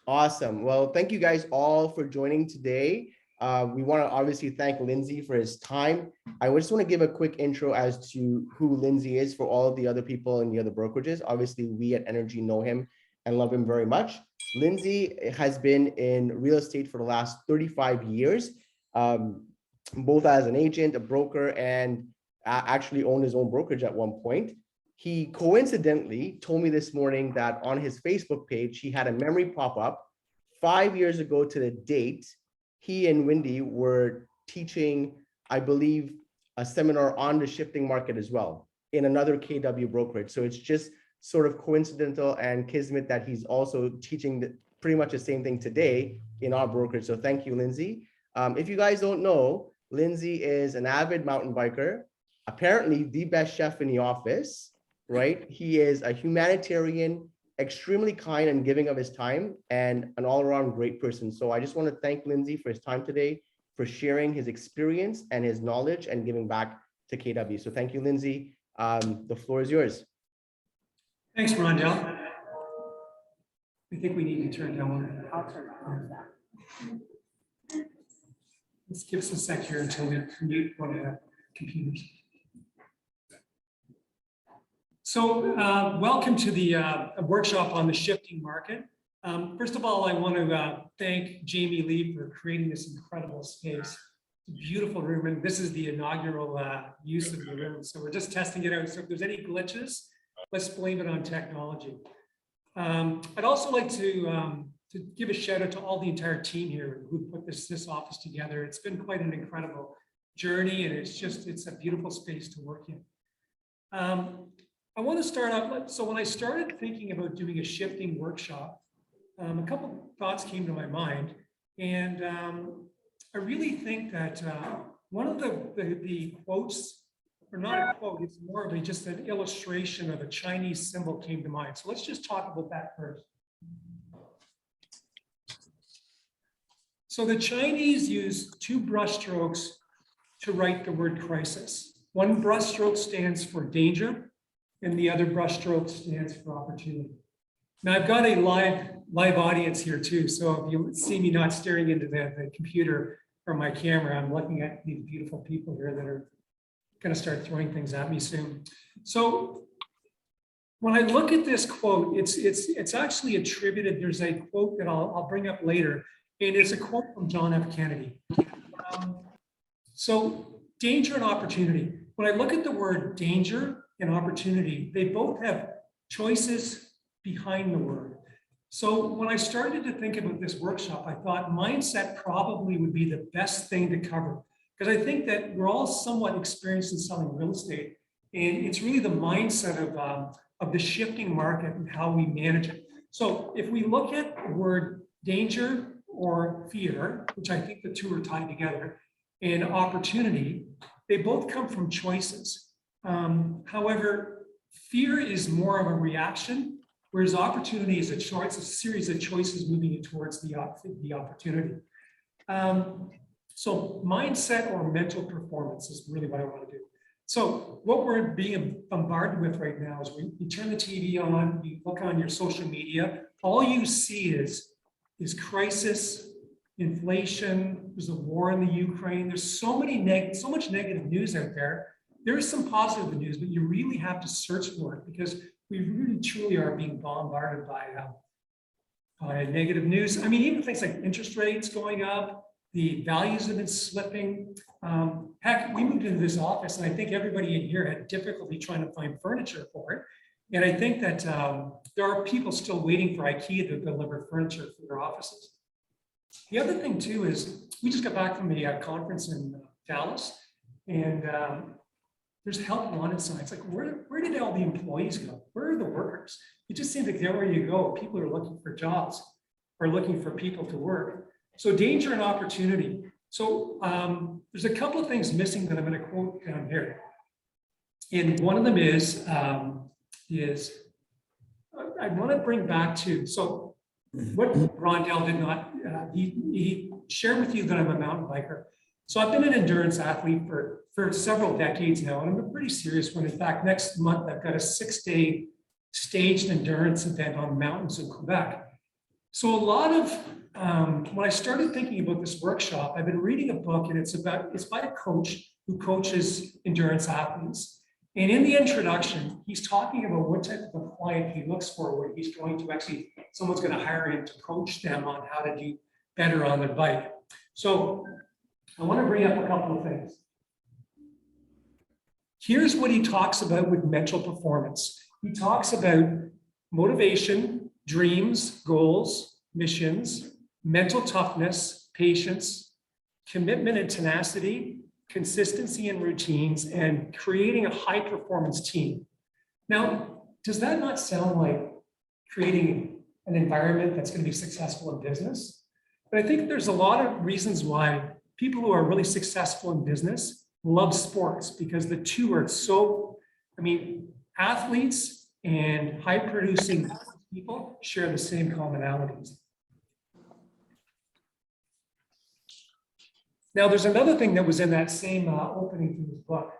Awesome. Well, thank you guys all for joining today. We want to obviously thank Lindsay for his time. I just want to give a quick intro as to who Lindsay is for all of the other people in the other brokerages. Obviously, we at Energy know him and love him very much. Lindsay has been in real estate for the last 35 years, both as an agent, a broker, and actually owned his own brokerage at one point. He coincidentally told me this morning that on his Facebook page, he had a memory pop up 5 years ago to the date. He and Wendy were teaching, I believe, a seminar on the shifting market as well in another KW brokerage. So it's just sort of coincidental and kismet that he's also teaching pretty much the same thing today in our brokerage. So thank you, Lindsay. If you guys don't know, Lindsay is an avid mountain biker, apparently the best chef in the office, right? He is a humanitarian, extremely kind and giving of his time, and an all-around great person. So I just want to thank Lindsay for his time today, for sharing his experience and his knowledge and giving back to KW. So thank you, Lindsay. The floor is yours. Thanks, Rondell. I think we need to turn down. I'll turn down. Let's give us a sec here until we mute one of the computers. So welcome to the workshop on the shifting market. First of all, I want to thank Jamie Lee for creating this incredible space. It's a beautiful room, and this is the inaugural use of the room. So we're just testing it out. So if there's any glitches, let's blame it on technology. I'd also like to give a shout out to all the entire team here who put this office together. It's been quite an incredible journey, and it's a beautiful space to work in. I want to start off, so when I started thinking about doing a shifting workshop, a couple thoughts came to my mind, and I really think that one of the quotes, or not a quote, it's more of just an illustration of a Chinese symbol came to mind. So let's just talk about that first. So the Chinese use two brushstrokes to write the word crisis. One brushstroke stands for danger, and the other brushstroke stands for opportunity. Now I've got a live audience here too, so if you see me not staring into the computer or my camera, I'm looking at these beautiful people here that are going to start throwing things at me soon. So when I look at this quote, it's actually attributed. There's a quote that I'll bring up later, and it's a quote from John F. Kennedy. So danger and opportunity. When I look at the word danger and opportunity, they both have choices behind the word. So when I started to think about this workshop, I thought mindset probably would be the best thing to cover, because I think that we're all somewhat experienced in selling real estate, and it's really the mindset of the shifting market and how we manage it. So if we look at the word danger or fear, which I think the two are tied together, and opportunity, they both come from choices. However, fear is more of a reaction, whereas opportunity is a choice, a series of choices moving you towards the opportunity. So mindset or mental performance is really what I want to do. So what we're being bombarded with right now is you turn the TV on, you look on your social media, all you see is crisis, inflation, there's a war in the Ukraine, there's so much negative news out there. There is some positive news, but you really have to search for it, because we really truly are being bombarded by negative news. I mean, even things like interest rates going up, the values have been slipping. Heck, we moved into this office, and I think everybody in here had difficulty trying to find furniture for it. And I think that there are people still waiting for IKEA to deliver furniture for their offices. The other thing too is we just got back from a conference in Dallas, and there's help wanted signs. Like, where did all the employees go? Where are the workers? It just seems like everywhere you go, people are looking for jobs or looking for people to work. So danger and opportunity. So there's a couple of things missing that I'm going to quote down here. And one of them is I want to bring back to, so what Rondell did not, he shared with you that I'm a mountain biker. So I've been an endurance athlete for several decades now, and I'm a pretty serious one. In fact, next month, I've got a 6-day staged endurance event on mountains in Quebec. So a lot of, when I started thinking about this workshop, I've been reading a book and it's by a coach who coaches endurance athletes. And in the introduction, he's talking about what type of a client he looks for when he's going to actually, someone's going to hire him to coach them on how to do better on their bike. So I want to bring up a couple of things. Here's what he talks about with mental performance. He talks about motivation, dreams, goals, missions, mental toughness, patience, commitment and tenacity, consistency and routines, and creating a high performance team. Now, does that not sound like creating an environment that's going to be successful in business? But I think there's a lot of reasons why people who are really successful in business love sports, because the two are so, I mean, athletes and high producing people share the same commonalities. Now, there's another thing that was in that same opening to this book.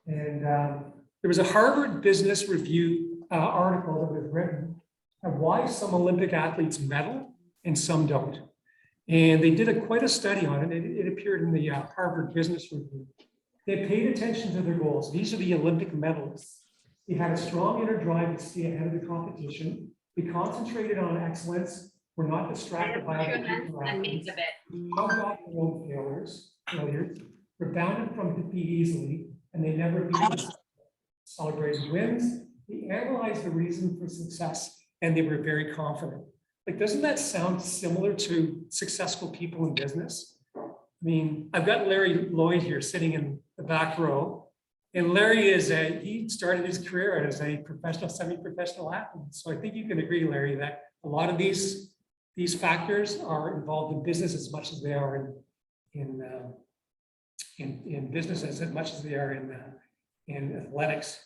And there was a Harvard Business Review article that was written on why some Olympic athletes medal and some don't. And they did quite a study on it. It appeared in the Harvard Business Review. They paid attention to their goals. These are the Olympic medalists. They had a strong inner drive to stay ahead of the competition. They concentrated on excellence, were not distracted by other people around them, hugged off their own failures, rebounded from defeat easily, and they never celebrated wins. They analyzed the reason for success, and they were very confident. Like, doesn't that sound similar to successful people in business? I mean, I've got Larry Lloyd here sitting in the back row, and Larry he started his career as a professional, semi-professional athlete. So I think you can agree, Larry, that a lot of these factors are involved in business as much as they are in business as much as they are in athletics.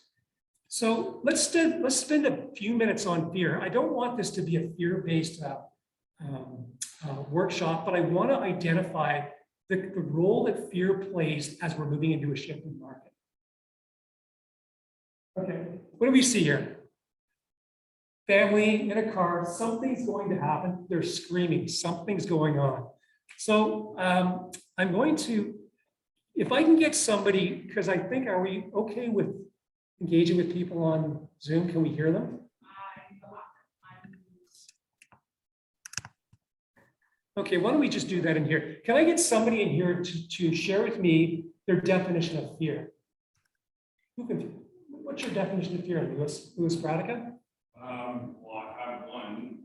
So let's spend a few minutes on fear. I don't want this to be a fear-based workshop, but I want to identify the role that fear plays as we're moving into a shifting market. Okay, what do we see here? Family in a car, something's going to happen. They're screaming, something's going on. So I'm going to, if I can get somebody, because I think, are we okay with engaging with people on Zoom? Can we hear them? Okay, why don't we just do that in here? Can I get somebody in here to share with me their definition of fear? What's your definition of fear, Louis Bradica? Well, I have one.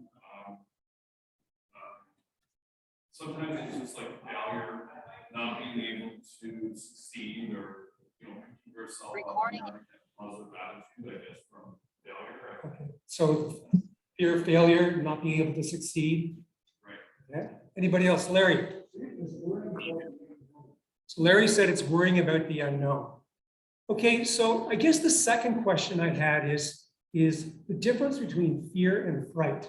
Sometimes it's just like failure, not being able to succeed, or keep yourself recording positive attitude, I guess, from failure. Right? Okay. So fear of failure, not being able to succeed. Right. Yeah. Anybody else? Larry. So Larry said it's worrying about the unknown. Okay, so I guess the second question I had is the difference between fear and fright.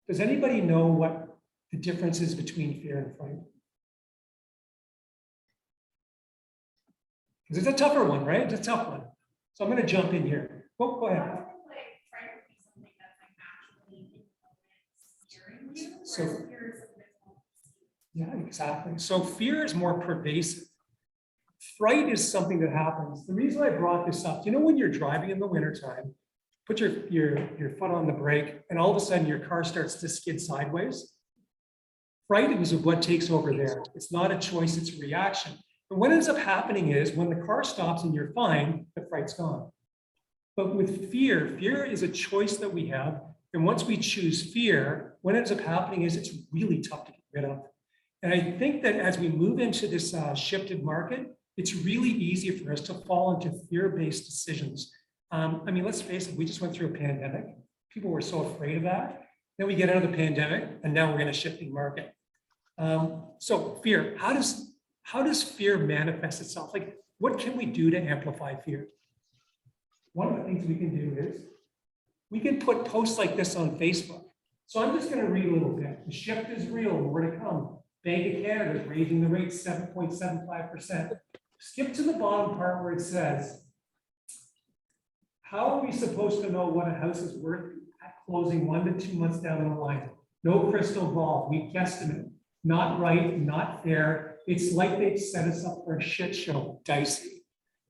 Does anybody know what the difference is between fear and fright? Because it's a tougher one, right? It's a tough one. So I'm going to jump in here. Go ahead. So, yeah, exactly. So fear is more pervasive. Fright is something that happens. The reason I brought this up, when you're driving in the wintertime, put your foot on the brake, and all of a sudden your car starts to skid sideways. Fright is what takes over there. It's not a choice, it's a reaction. But what ends up happening is when the car stops and you're fine, the fright's gone. But with fear is a choice that we have. And once we choose fear, what ends up happening is it's really tough to get rid of. And I think that as we move into this shifted market, it's really easy for us to fall into fear-based decisions. I mean, let's face it, we just went through a pandemic. People were so afraid of that. Then we get out of the pandemic, and now we're in a shifting market. So fear, how does fear manifest itself? Like, what can we do to amplify fear? One of the things we can do is we can put posts like this on Facebook. So I'm just going to read a little bit. The shift is real, more to come. Bank of Canada is raising the rate 7.75%. Skip to the bottom part where it says, how are we supposed to know what a house is worth at closing 1 to 2 months down the line? No crystal ball. We guesstimate. Not right, not fair. It's like they've set us up for a shit show. Dicey.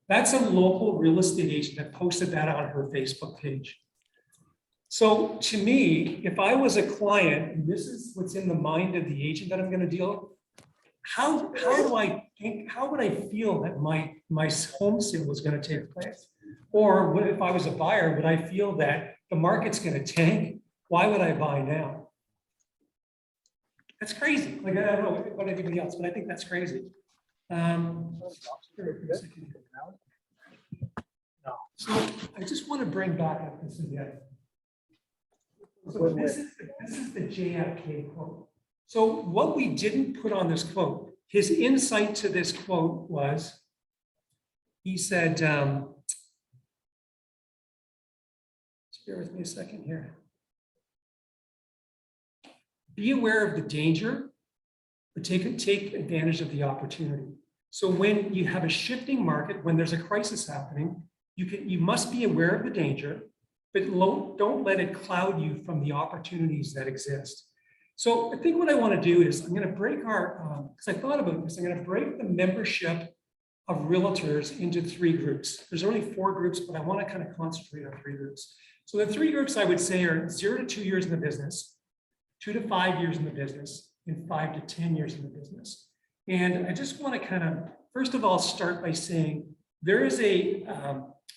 That's a local real estate agent that posted that on her Facebook page. So to me, if I was a client, and this is what's in the mind of the agent that I'm going to deal with, how do I think, how would I feel that my home sale was going to take place? Or what if I was a buyer, would I feel that the market's going to tank? Why would I buy now? That's crazy. Like, I don't know about anybody else, but I think that's crazy. So I just want to bring back up this again. So this is the JFK quote. So what we didn't put on this quote, his insight to this quote was, he said, just bear with me a second here. Be aware of the danger, but take advantage of the opportunity. So when you have a shifting market, when there's a crisis happening, you must be aware of the danger, but don't let it cloud you from the opportunities that exist. So I think what I want to do is I'm going to break our, because I thought about this, I'm going to break the membership of realtors into 3 groups. There's only 4 groups, but I want to kind of concentrate on 3 groups. So the 3 groups I would say are 0 to 2 years in the business, 2 to 5 years in the business, and 5 to 10 years in the business. And I just want to kind of, first of all, start by saying there is a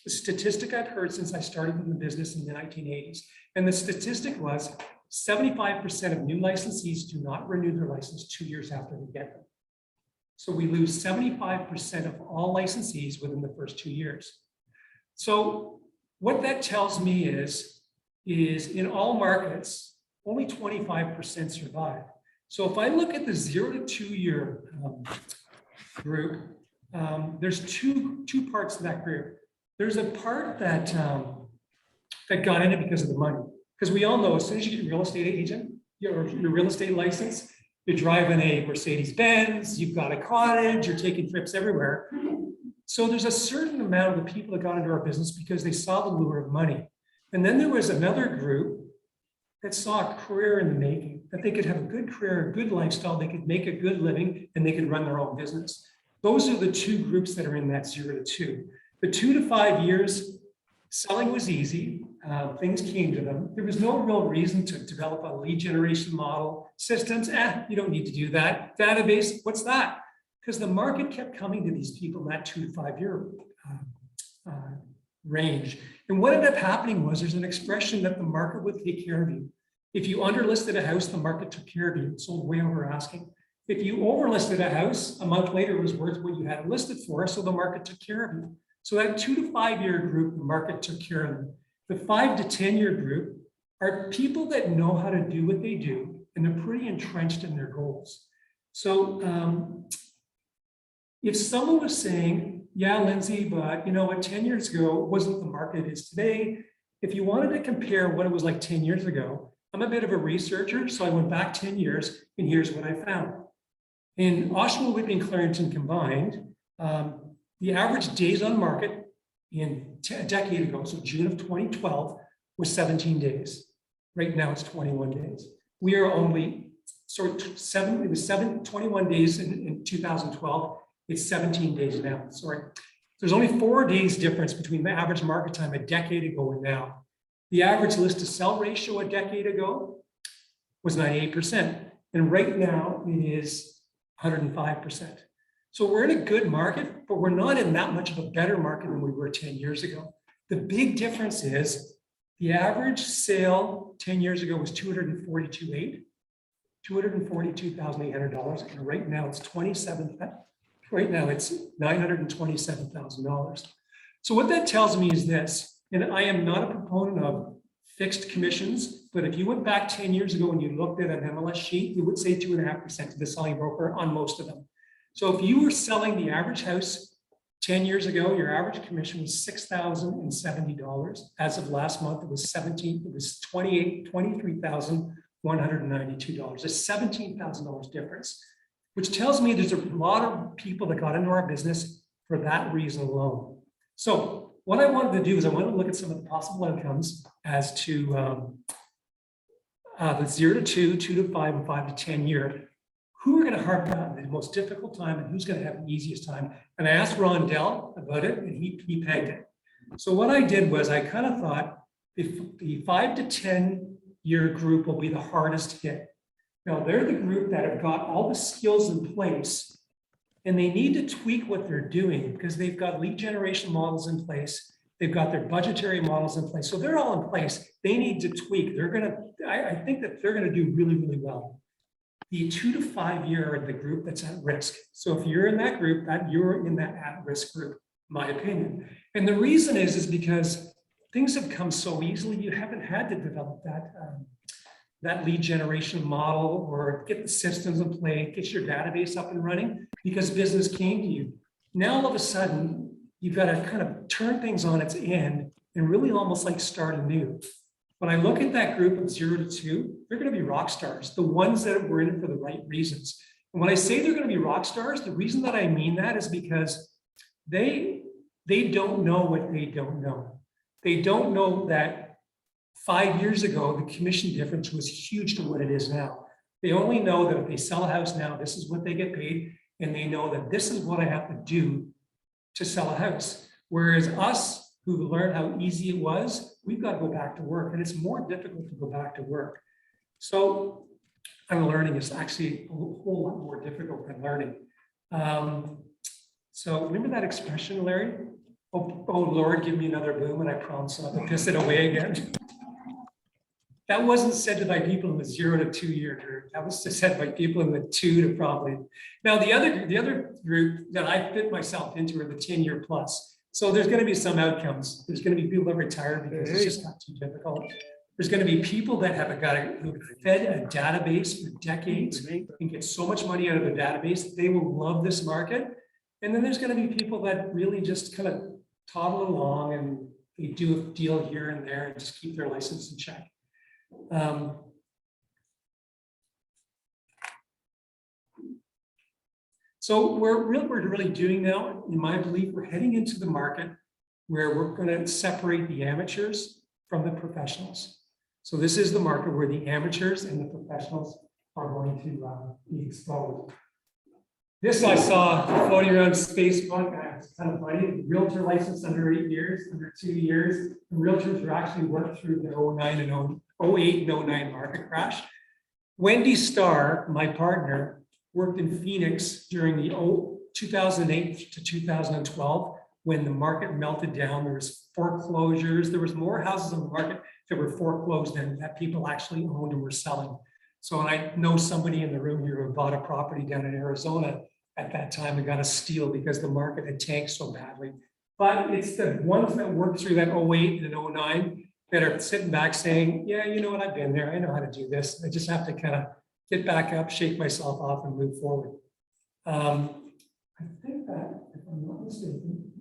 statistic I've heard since I started in the business in the 1980s. And the statistic was 75% of new licensees do not renew their license 2 years after they get them. So we lose 75% of all licensees within the first 2 years. So what that tells me is in all markets, only 25% survive. So if I look at the 0 to 2 year group, there's two parts to that group. There's a part that that got in it because of the money. Because we all know as soon as you get a real estate agent, your real estate license, you're driving a Mercedes-Benz, you've got a cottage, you're taking trips everywhere. So there's a certain amount of the people that got into our business because they saw the lure of money. And then there was another group that saw a career in the making, that they could have a good career, a good lifestyle, they could make a good living, and they could run their own business. Those are the 2 groups that are in that 0 to 2. The 2 to 5 years, selling was easy. Things came to them. There was no real reason to develop a lead generation model. Systems, you don't need to do that. Database, what's that? Because the market kept coming to these people in that 2 to 5 year range. And what ended up happening was there's an expression that the market would take care of you. If you underlisted a house, the market took care of you. It sold way over asking. If you overlisted a house, a month later it was worth what you had it listed for, so the market took care of you. So that 2 to 5 year group, the market took care of them. The 5 to 10 year group are people that know how to do what they do, and they're pretty entrenched in their goals. So if someone was saying, yeah, Lindsay, but you know what, 10 years ago wasn't the market it is today. If you wanted to compare what it was like 10 years ago, I'm a bit of a researcher, so I went back 10 years, and here's what I found. In Oshawa, Whitby, and Clarington combined, the average days on market in a decade ago, so June of 2012, was 17 days. Right now it's 21 days. We are only, so it was 21 days in 2012. It's 17 days now, sorry. There's only 4 days difference between the average market time a decade ago and now. The average list to sell ratio a decade ago was 98%. And right now it is 105%. So we're in a good market, but we're not in that much of a better market than we were 10 years ago. The big difference is the average sale 10 years ago was $242,800, and right now it's $927,000. So what that tells me is this, and I am not a proponent of fixed commissions, but if you went back 10 years ago and you looked at an MLS sheet, you would say 2.5% to the selling broker on most of them. So if you were selling the average house 10 years ago, your average commission was $6,070. As of last month, it was $23,192, a $17,000 difference, which tells me there's a lot of people that got into our business for that reason alone. So what I wanted to do is I wanted to look at some of the possible outcomes as to the 0 to 2, 2 to 5, and 5 to 10 year, who are going to have the most difficult time and who's going to have the easiest time? And I asked Rondell about it, and he pegged it. So what I did was I kind of thought the 5 to 10 year group will be the hardest hit. Now they're the group that have got all the skills in place, and they need to tweak what they're doing because they've got lead generation models in place. They've got their budgetary models in place. So they're all in place. They need to tweak. I think that they're going to do really, really well. The 2 to 5 year are the group that's at risk. So if you're in that group, that you're in that at-risk group, my opinion. And the reason is because things have come so easily. You haven't had to develop that lead generation model or get the systems in play, get your database up and running because business came to you. Now, all of a sudden, you've got to kind of turn things on its end and really almost like start anew. When I look at that group of 0 to 2, they're going to be rock stars, the ones that were in it for the right reasons. And when I say they're going to be rock stars, the reason that I mean that is because they don't know what they don't know. They don't know that 5 years ago, the commission difference was huge to what it is now. They only know that if they sell a house now, this is what they get paid, and they know that this is what I have to do to sell a house. Whereas us, who learned how easy it was, we've got to go back to work, and it's more difficult to go back to work. So unlearning is actually a whole lot more difficult than learning. So remember that expression, Larry? Oh, Lord, give me another boom, and I promise not to piss it away again. That wasn't said by people in the 0 to 2 year group. That was said by people in the 2 to probably. Now, the other group that I fit myself into are the 10 year plus. So there's going to be some outcomes. There's going to be people that retire because it's just not too difficult. There's going to be people that who fed a database for decades and get so much money out of the database, they will love this market. And then there's going to be people that really just kind of toddle along and they do a deal here and there and just keep their license in check. So what we're really doing now, in my belief, we're heading into the market where we're going to separate the amateurs from the professionals. So this is the market where the amateurs and the professionals are going to be exposed. This I saw floating around Facebook. It's kind of funny. Realtor license under 8 years, under 2 years. The realtors were actually worked through the 09 and 08 and 09 market crash. Wendy Starr, my partner, worked in Phoenix during the 2008 to 2012 when the market melted down. There was foreclosures. There was more houses on the market that were foreclosed than that people actually owned and were selling. So, and I know somebody in the room here who bought a property down in Arizona at that time and got a steal because the market had tanked so badly. But it's the ones that worked through that 08 and 09 that are sitting back saying, yeah, you know what, I've been there. I know how to do this. I just have to kind of get back up, shake myself off and move forward. I think that, if I'm not mistaken,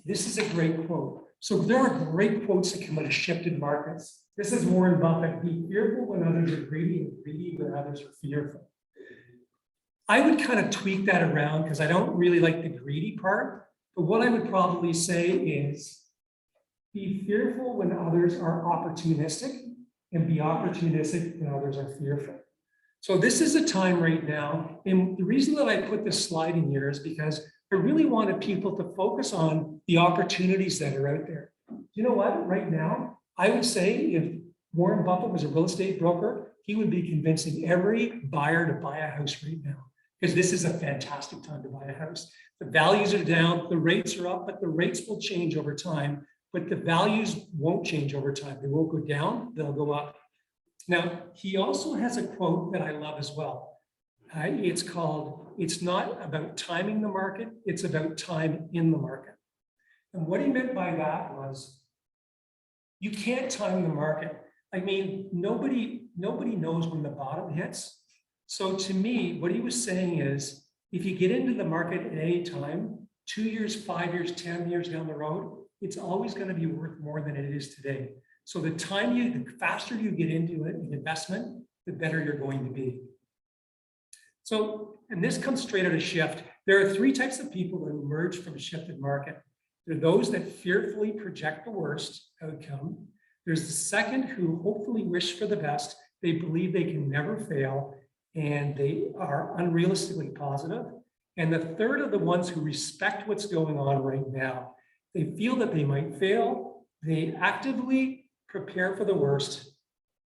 this is a great quote. So there are great quotes that come out of shifted markets. This is Warren Buffett: be fearful when others are greedy and greedy when others are fearful. I would kind of tweak that around because I don't really like the greedy part. But what I would probably say is be fearful when others are opportunistic and be opportunistic when others are fearful. So this is a time right now. And the reason that I put this slide in here is because I really wanted people to focus on the opportunities that are out there. You know what? Right now, I would say if Warren Buffett was a real estate broker, he would be convincing every buyer to buy a house right now, because this is a fantastic time to buy a house. The values are down, the rates are up, but the rates will change over time, but the values won't change over time. They won't go down, they'll go up. Now, he also has a quote that I love as well. It's called, it's not about timing the market, it's about time in the market. And what he meant by that was, you can't time the market. I mean, nobody knows when the bottom hits. So to me, what he was saying is, if you get into the market at any time, 2 years, 5 years, 10 years down the road, it's always going to be worth more than it is today. So the faster you get into an investment, the better you're going to be. So, and this comes straight out of shift. There are 3 types of people that emerge from a shifted market. There are those that fearfully project the worst outcome. There's the second who hopefully wish for the best. they believe they can never fail, and they are unrealistically positive. And the third are the ones who respect what's going on right now. They feel that they might fail, they actively prepare for the worst,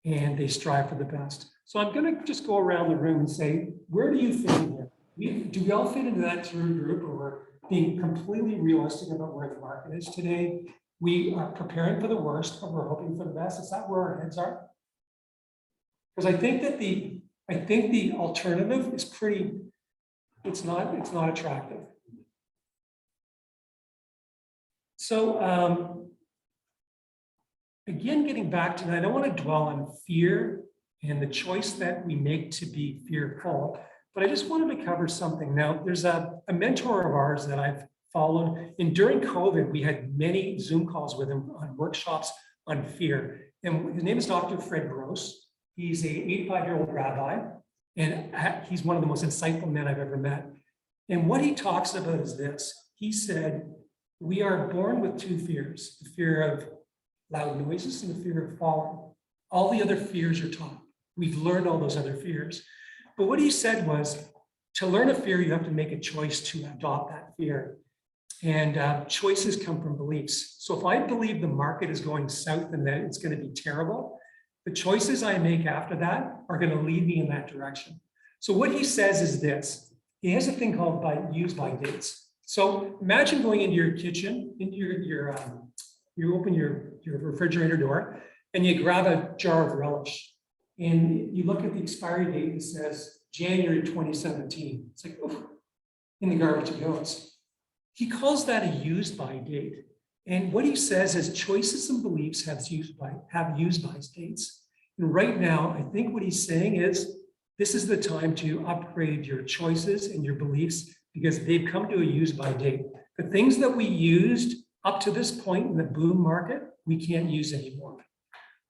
and they strive for the best. So I'm going to just go around the room and say, where do you fit in here? Do we all fit into that third group, or we're being completely realistic about where the market is today? We are preparing for the worst, but we're hoping for the best. Is that where our heads are? Because I think the alternative is pretty, it's not attractive. So again, getting back to that, I don't want to dwell on fear and the choice that we make to be fearful, but I just wanted to cover something. Now, there's a mentor of ours that I've followed, and during COVID, we had many Zoom calls with him on workshops on fear. And his name is Dr. Fred Gross. He's a 85-year-old rabbi, and he's one of the most insightful men I've ever met. And what he talks about is this. He said, we are born with two fears, the fear of loud noises and the fear of falling. All the other fears are taught. We've learned all those other fears. But what he said was, to learn a fear, you have to make a choice to adopt that fear. And choices come from beliefs. So if I believe the market is going south and that it's going to be terrible, the choices I make after that are going to lead me in that direction. So what he says is this. He has a thing called use by dates. So imagine going into your kitchen, into you open your refrigerator door and you grab a jar of relish and you look at the expiry date that says January 2017. It's like, oh, in the garbage it goes. He calls that a used by date. And what he says is choices and beliefs have used by dates. And right now, I think what he's saying is this is the time to upgrade your choices and your beliefs because they've come to a use by date. The things that we used up to this point in the boom market, we can't use anymore.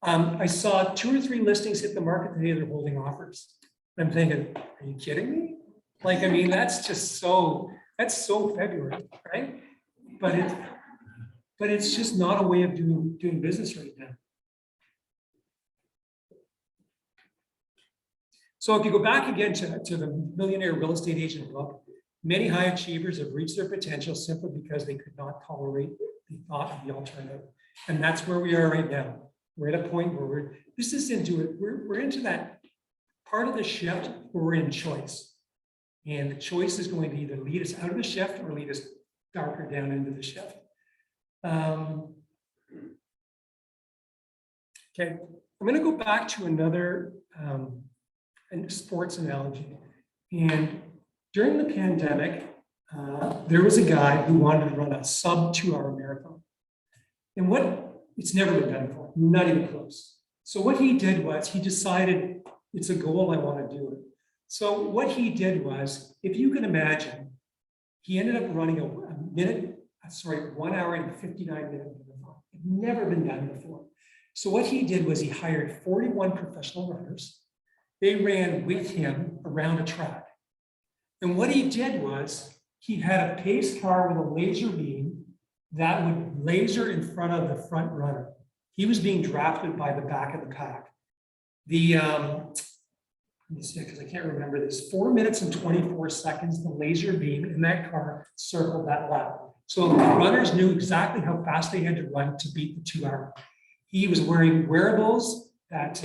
I saw 2 or 3 listings hit the market today. They're holding offers. I'm thinking, are you kidding me? Like, I mean, that's so February, right? But it's just not a way of doing business right now. So if you go back again to the Millionaire Real Estate Agent book, many high achievers have reached their potential simply because they could not tolerate the thought of the alternative. And that's where we are right now. We're at a point where we're into that part of the shift where we're in choice. And the choice is going to either lead us out of the shift or lead us darker down into the shift. Okay, I'm going to go back to another sports analogy. And during the pandemic, there was a guy who wanted to run a sub 2-hour marathon. And it's never been done before, not even close. So what he did was he decided it's a goal, I want to do it. So what he did was, if you can imagine, he ended up running a 1 hour and 59-minute marathon. It's never been done before. So what he did was he hired 41 professional runners. They ran with him around a track. And what he did was he had a pace car with a laser beam that would laser in front of the front runner. He was being drafted by the back of the pack. Let me see, because I can't remember this, 4 minutes and 24 seconds, the laser beam in that car circled that lap. So the runners knew exactly how fast they had to run to beat the 2 hour. He was wearing wearables that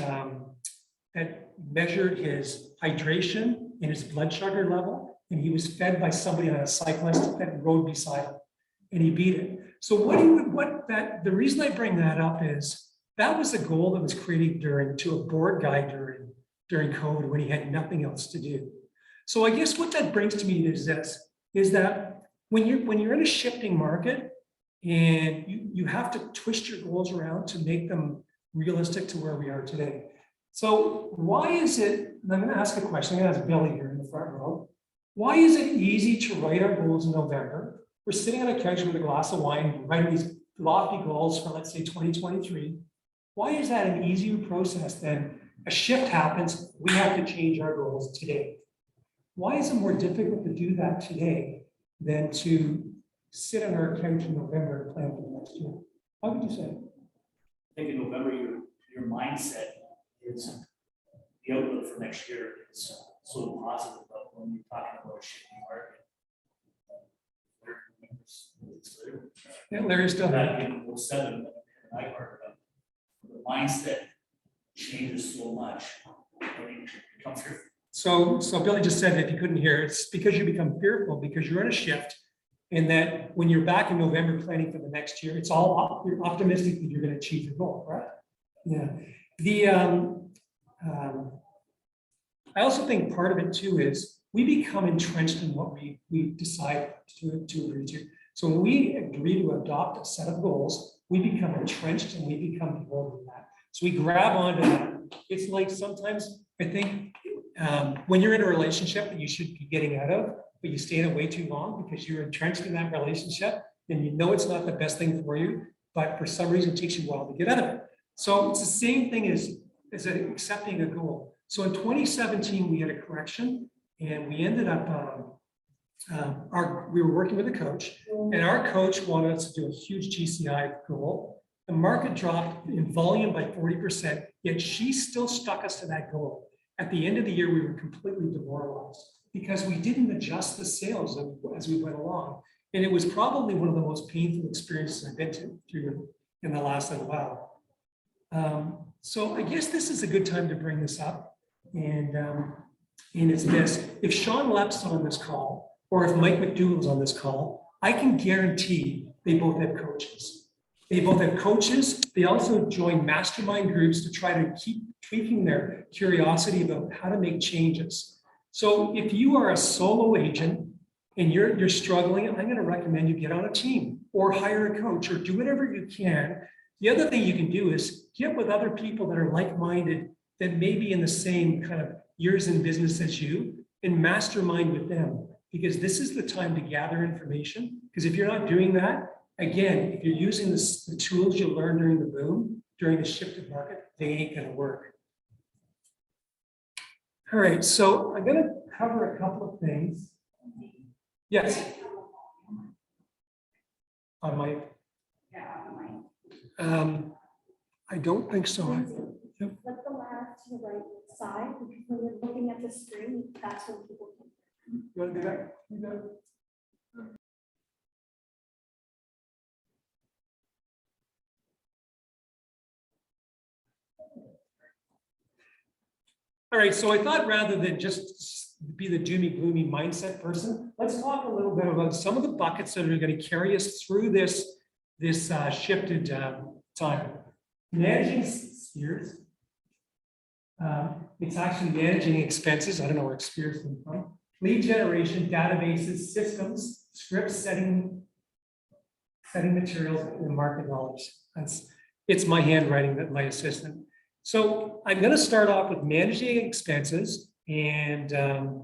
measured his hydration and his blood sugar level, and he was fed by somebody on a cyclist that rode beside him, and he beat it. So the reason I bring that up is that was a goal that was created to a board guy during COVID when he had nothing else to do. So I guess what that brings to me is that when you're in a shifting market and you have to twist your goals around to make them realistic to where we are today. So why is it, and I'm going to ask a question, I'm going to ask Billy here in the front row. Why is it easy to write our goals in November? We're sitting on a couch with a glass of wine, writing these lofty goals for, let's say, 2023. Why is that an easier process than a shift happens, we have to change our goals today? Why is it more difficult to do that today than to sit on our couch in November and plan for the next year? How would you say? I think in November, your mindset is the outlook for next year is so positive, but when you're talking about a shifting market. Yeah, Larry's still there. That in 07, and I part of the mindset changes so much. I mean, it comes here. So Billy just said, if you couldn't hear, it's because you become fearful because you're in a shift. And that when you're back in November planning for the next year, it's all you're optimistic that you're going to achieve your goal, right? Yeah. I also think part of it too is we become entrenched in what we decide to agree to. So when we agree to adopt a set of goals, we become entrenched and we become beholden to that. So we grab onto that. It's like sometimes I think when you're in a relationship that you should be getting out of, but you stay in it way too long because you're entrenched in that relationship and you know it's not the best thing for you, but for some reason it takes you a while to get out of it. So it's the same thing as accepting a goal. So in 2017, we had a correction and we ended up, we were working with a coach and our coach wanted us to do a huge GCI goal. The market dropped in volume by 40%, yet she still stuck us to that goal. At the end of the year, we were completely demoralized because we didn't adjust the sales as we went along. And it was probably one of the most painful experiences I've been through in the last little while. So I guess this is a good time to bring this up. And it's this, if Sean Lepp's on this call, or if Mike McDougall's on this call, I can guarantee they both have coaches. They both have coaches. They also join mastermind groups to try to keep tweaking their curiosity about how to make changes. So if you are a solo agent and you're struggling, I'm going to recommend you get on a team or hire a coach or do whatever you can. The other thing you can do is get with other people that are like-minded, that may be in the same kind of years in business as you, and mastermind with them, because this is the time to gather information. Because if you're not doing that, again, if you're using the tools you learned during the boom, during the shifted market, they ain't going to work. All right, so I'm going to cover a couple of things. Yes. On my. I don't think so. Yep. Flip the left to the right side because when you're looking at the screen, that's when people can. You want to do that? You got it. All right, so I thought rather than just be the doomy gloomy mindset person, let's talk a little bit about some of the buckets that are going to carry us through this shifted time. Managing spheres. It's actually managing expenses. I don't know where spheres come from. Lead generation, databases, systems, scripts, setting materials, and market knowledge. It's my handwriting that my assistant. So I'm going to start off with managing expenses, and there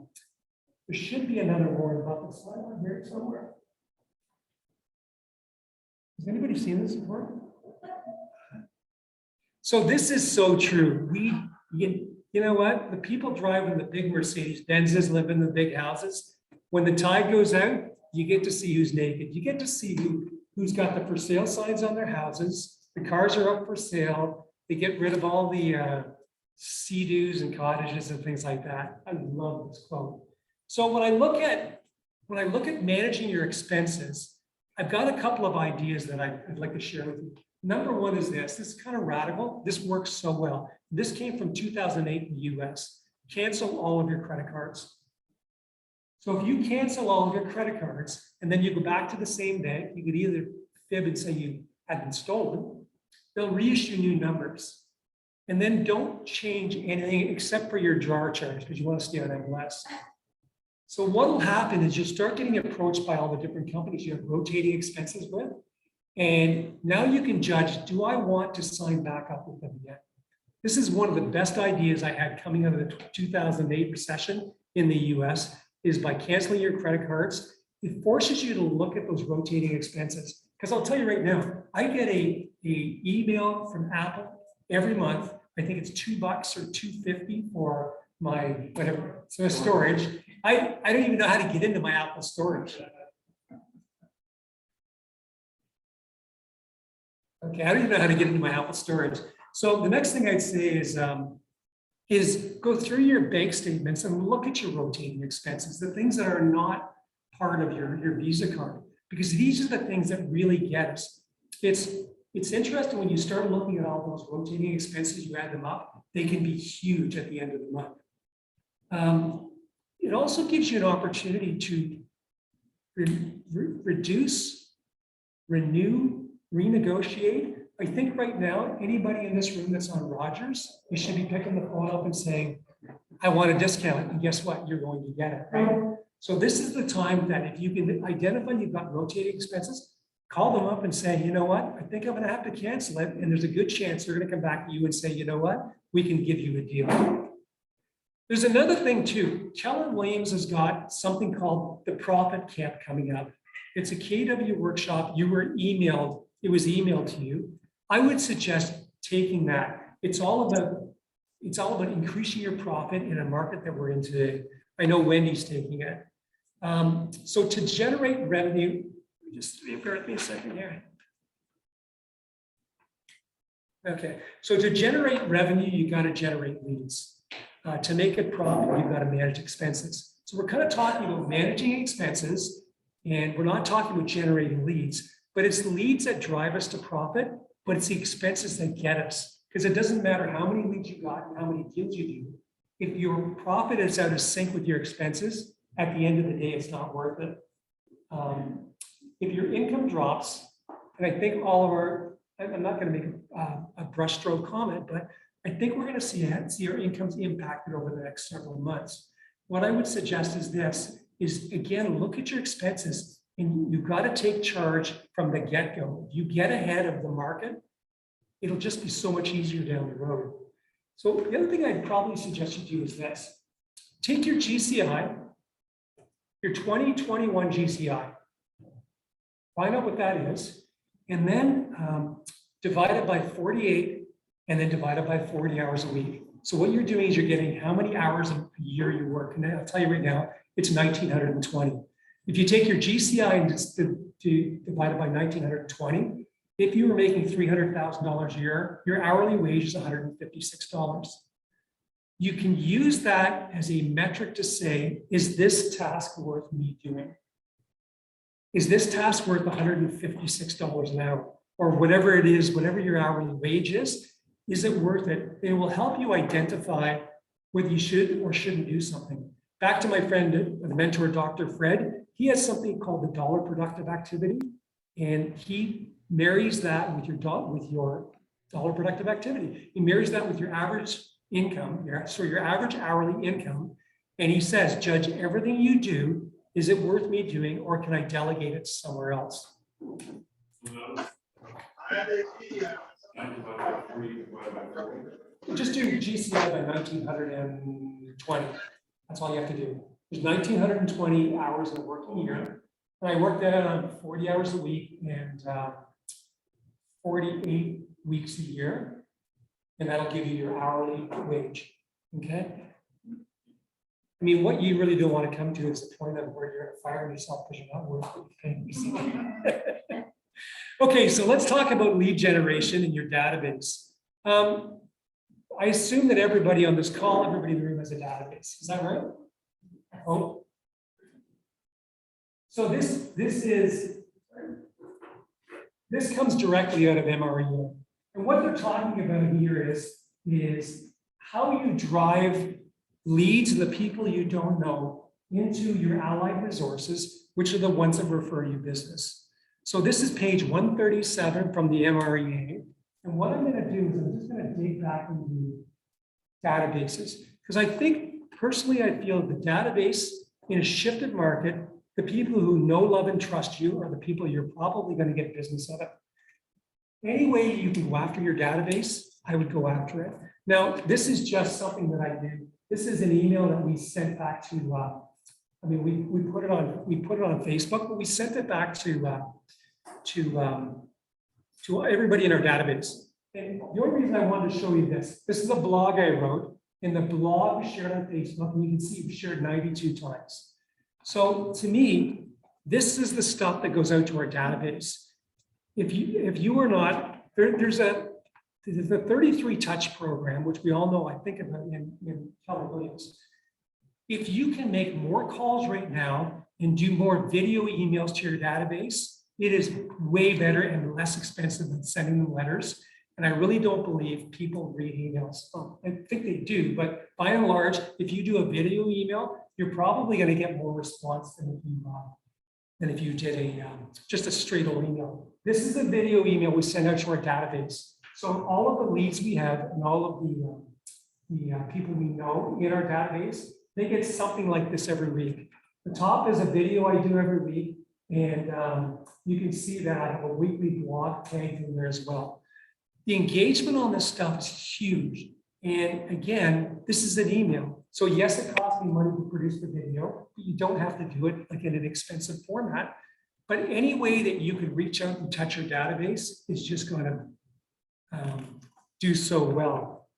should be another Warren Buffett slide on here somewhere. Has anybody seen this before? So this is so true. You know what? The people driving the big Mercedes Benzes live in the big houses. When the tide goes out, you get to see who's naked. You get to see who's got the for sale signs on their houses. The cars are up for sale. They get rid of all the sea-doos and cottages and things like that. I love this quote. So when I look at managing your expenses, I've got a couple of ideas that I'd like to share with you. Number one is this. This is kind of radical. This works so well. This came from 2008 in the US. Cancel all of your credit cards. So if you cancel all of your credit cards and then you go back to the same bank, you could either fib and say you had been stolen. They'll reissue new numbers. And then don't change anything except for your jar charge because you want to stay on MLS. So what will happen is you'll start getting approached by all the different companies you have rotating expenses with. And now you can judge, do I want to sign back up with them yet? This is one of the best ideas I had coming out of the 2008 recession in the US, is by canceling your credit cards. It forces you to look at those rotating expenses. Because I'll tell you right now, I get a email from Apple every month. I think it's $2 or $2.50 for my whatever, so storage. I don't even know how to get into my Apple storage. Okay, I don't even know how to get into my Apple storage. So the next thing I'd say is is go through your bank statements and look at your rotating expenses, the things that are not part of your Visa card, because these are the things that really get us. It's interesting when you start looking at all those rotating expenses, you add them up, they can be huge at the end of the month. It also gives you an opportunity to reduce, renew, renegotiate. I think right now, anybody in this room that's on Rogers, you should be picking the phone up and saying, I want a discount. And guess what? You're going to get it, right? So this is the time that if you can identify you've got rotating expenses, call them up and say, you know what? I think I'm going to have to cancel it. And there's a good chance they're going to come back to you and say, you know what? We can give you a deal. There's another thing too. Keller Williams has got something called the Profit Camp coming up. It's a KW workshop. You were emailed. It was emailed to you. I would suggest taking that. It's all about increasing your profit in a market that we're in today. I know Wendy's taking it. So to generate revenue, just bear with me a second here. Okay, so to generate revenue, you got to generate leads. To make it profitable, you've got to manage expenses. So we're kind of talking about managing expenses, and we're not talking about generating leads, but it's the leads that drive us to profit, but it's the expenses that get us. Because it doesn't matter how many leads you got and how many deals you do. If your profit is out of sync with your expenses, at the end of the day, it's not worth it. If your income drops, and I think all of our, I'm not going to make a brushstroke comment, but I think we're going to see our incomes impacted over the next several months. What I would suggest is this, is again, look at your expenses, and you've got to take charge from the get-go. If you get ahead of the market, it'll just be so much easier down the road. So the other thing I'd probably suggest you do is this. Take your GCI, your 2021 GCI, find out what that is, and then divide it by 48, and then divide it by 40 hours a week. So what you're doing is you're getting how many hours a year you work. And I'll tell you right now, it's 1,920. If you take your GCI and just divide it by 1,920, if you were making $300,000 a year, your hourly wage is $156. You can use that as a metric to say, is this task worth me doing? Is this task worth $156 an hour? Or whatever it is, whatever your hourly wage is it worth it? It will help you identify whether you should or shouldn't do something. Back to my friend, the mentor, Dr. Fred, he has something called the dollar productive activity, and he marries that with your dollar productive activity. He marries that with your average income, your average hourly income, and he says, judge everything you do, is it worth me doing, or can I delegate it somewhere else? Just do GCI by 1,920. That's all you have to do. There's 1,920 hours in a working year. And I worked that out on 40 hours a week and 48 weeks a year. And that'll give you your hourly wage. Okay. I mean, what you really don't want to come to is the point of where you're firing yourself because you're not worth it. Okay, so let's talk about lead generation in your database. I assume that everybody on this call, everybody in the room has a database. Is that right? Oh. So this comes directly out of MRE. And what they're talking about here is how you drive leads and the people you don't know into your allied resources, which are the ones that refer you business. So this is page 137 from the MREA. And what I'm going to do is I'm just going to dig back into databases, because I think personally, I feel the database in a shifted market, the people who know, love, and trust you are the people you're probably going to get business out of. Any way you can go after your database, I would go after it. Now, this is just something that I did. This is an email that we sent back to, we put it on Facebook, but we sent it back to everybody in our database. And the only reason I wanted to show you this is a blog I wrote, and the blog was shared on Facebook, and you can see it was shared 92 times. So to me, this is the stuff that goes out to our database. If you are not, there's a the 33 touch program, which we all know, I think about in Keller Williams. If you can make more calls right now and do more video emails to your database, it is way better and less expensive than sending them letters. And I really don't believe people read emails. I think they do, but by and large, if you do a video email, you're probably going to get more response than if you did just a straight old email. This is a video email we send out to our database. So all of the leads we have and all of the people we know in our database, they get something like this every week. The top is a video I do every week, and you can see that I have a weekly blog tagged in there as well. The engagement on this stuff is huge. And again, this is an email. So yes, it costs me money to produce the video, but you don't have to do it like in an expensive format. But any way that you could reach out and touch your database is just going to do so well.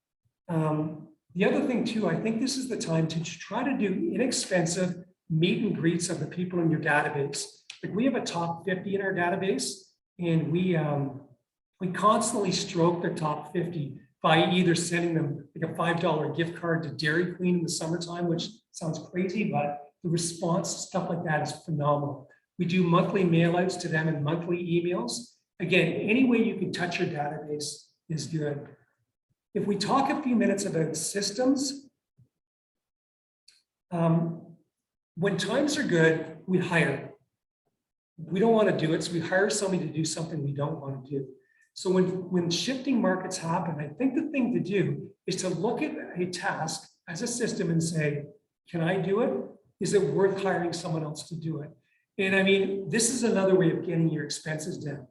The other thing too, I think this is the time to try to do inexpensive meet and greets of the people in your database. Like we have a top 50 in our database, and we constantly stroke the top 50 by either sending them like a $5 gift card to Dairy Queen in the summertime, which sounds crazy, but the response, stuff like that is phenomenal. We do monthly mail outs to them and monthly emails. Again, any way you can touch your database is good. If we talk a few minutes about systems, when times are good, we hire. We don't want to do it, so we hire somebody to do something we don't want to do. So when shifting markets happen, I think the thing to do is to look at a task as a system and say, can I do it? Is it worth hiring someone else to do it? And I mean, this is another way of getting your expenses down.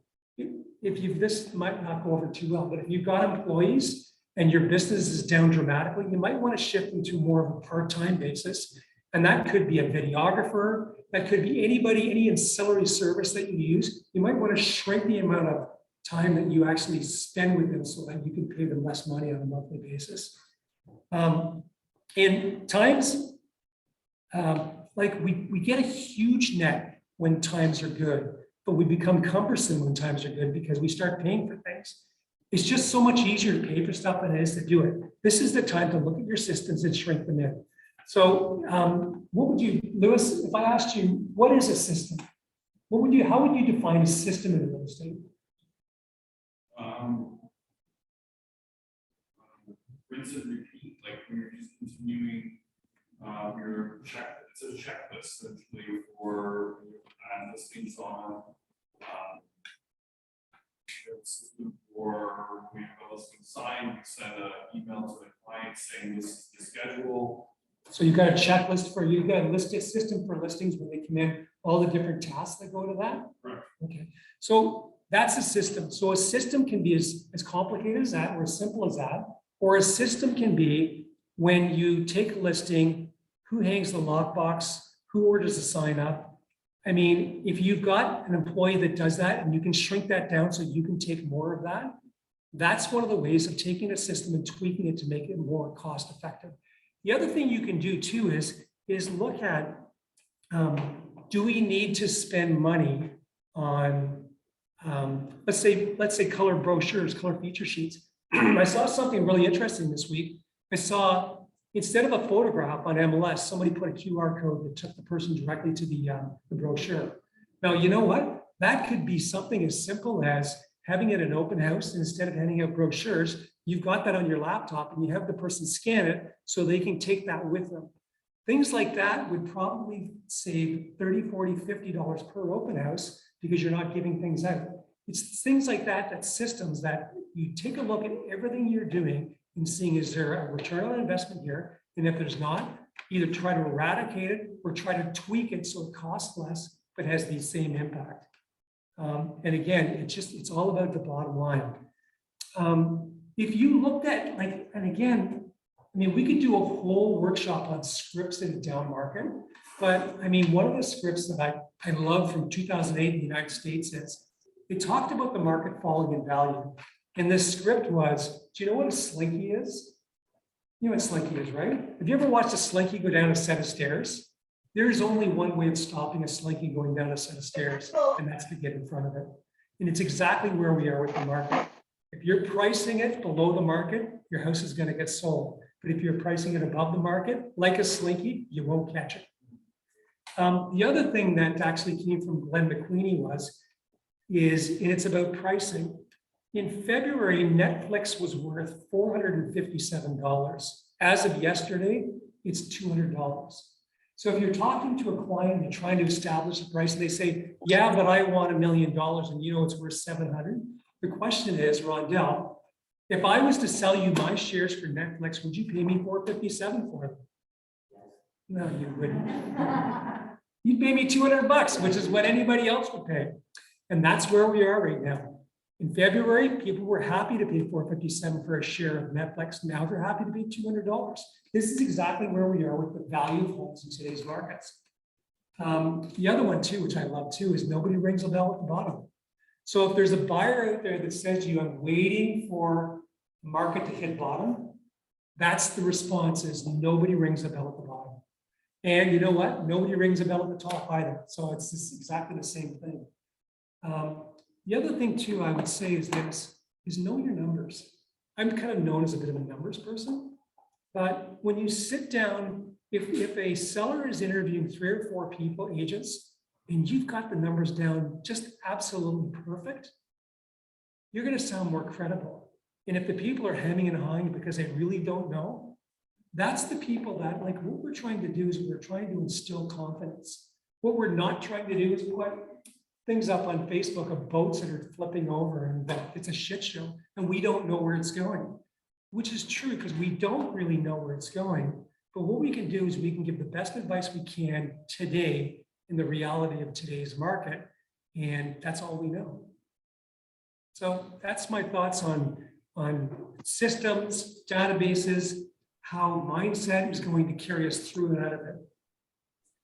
This might not go over too well, but if you've got employees and your business is down dramatically, you might want to shift into more of a part-time basis. And that could be a videographer, that could be anybody, any ancillary service that you use. You might want to shrink the amount of time that you actually spend with them so that you can pay them less money on a monthly basis. In times, like we get a huge net when times are good, but we become cumbersome when times are good because we start paying for things. It's just so much easier to pay for stuff than it is to do it. This is the time to look at your systems and shrink them in. So what would you, Lewis, if I asked you, what is a system? How would you define a system in real estate? Rinse and repeat, like when you're just continuing your check, it's a checklist essentially for listings on system, or we have a listing signed, we send an email to the client saying this is the schedule. So you've got a checklist for, you've got a system for listings when they come in, all the different tasks that go to that? Right. Okay, so that's a system. So a system can be as complicated as that or as simple as that, or a system can be when you take a listing, who hangs the lockbox, who orders the sign up. I mean, if you've got an employee that does that and you can shrink that down so you can take more of that, that's one of the ways of taking a system and tweaking it to make it more cost effective. The other thing you can do too is look at, do we need to spend money on, let's say color brochures, color feature sheets. I saw something really interesting this week. I saw, instead of a photograph on MLS, somebody put a QR code that took the person directly to the brochure. Now, you know what? That could be something as simple as having it an open house, and instead of handing out brochures, you've got that on your laptop and you have the person scan it so they can take that with them. Things like that would probably save $30, $40, $50 per open house because you're not giving things out. It's things like that, that systems that you take a look at everything you're doing and seeing, is there a return on investment here? And if there's not, either try to eradicate it or try to tweak it so it costs less, but has the same impact. And again, it's all about the bottom line. If you looked at, like, and again, I mean, we could do a whole workshop on scripts in the down market, but I mean, one of the scripts that I love from 2008 in the United States is, it talked about the market falling in value. And this script was, do you know what a slinky is? You know what a slinky is, right? Have you ever watched a slinky go down a set of stairs? There's only one way of stopping a slinky going down a set of stairs, and that's to get in front of it. And it's exactly where we are with the market. If you're pricing it below the market, your house is going to get sold. But if you're pricing it above the market, like a slinky, you won't catch it. The other thing that actually came from Glenn McQueenie and it's about pricing. In February, Netflix was worth $457. As of yesterday, it's $200. So if you're talking to a client, you're trying to establish a price, and they say, yeah, but I want $1 million, and you know it's worth 700. The question is, Rondell, if I was to sell you my shares for Netflix, would you pay me $457 for them? No, you wouldn't. You'd pay me $200, which is what anybody else would pay. And that's where we are right now. In February, people were happy to pay $457 for a share of Netflix. Now they're happy to pay $200. This is exactly where we are with the value of homes in today's markets. The other one too, which I love too, is nobody rings a bell at the bottom. So if there's a buyer out there that says to you, I'm waiting for the market to hit bottom, that's the response, is nobody rings a bell at the bottom. And you know what? Nobody rings a bell at the top either. So it's just exactly the same thing. The other thing too, I would say is know your numbers. I'm kind of known as a bit of a numbers person, but when you sit down, if a seller is interviewing 3 or 4 people, agents, and you've got the numbers down just absolutely perfect, you're going to sound more credible. And if the people are hemming and hawing because they really don't know, that's the people that, like, what we're trying to do is we're trying to instill confidence. What we're not trying to do is put things up on Facebook of boats that are flipping over and that it's a shit show and we don't know where it's going, which is true because we don't really know where it's going. But what we can do is we can give the best advice we can today in the reality of today's market. And that's all we know. So that's my thoughts on systems, databases, how mindset is going to carry us through and out of it.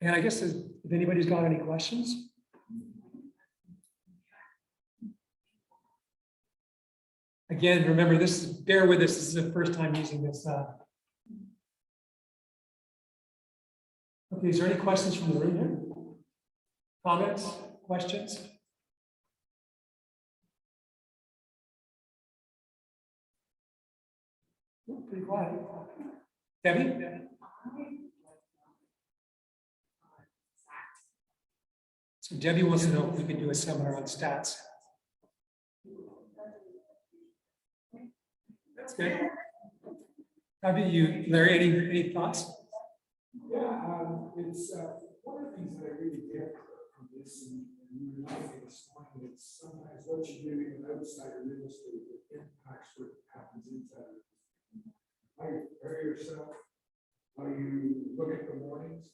And I guess if anybody's got any questions. Again, remember, bear with us. This is the first time using this. Okay, is there any questions from the room here? Comments, questions? Oh, pretty quiet. Debbie? So Debbie wants to know if we could do a seminar on stats. That's good. How about you, Larry? Any thoughts? Yeah, it's one of the things that I really get from this, and you were talking this morning, it's sometimes what you're doing outside of real estate that impacts what happens inside of it. How you prepare yourself, how you look at the mornings,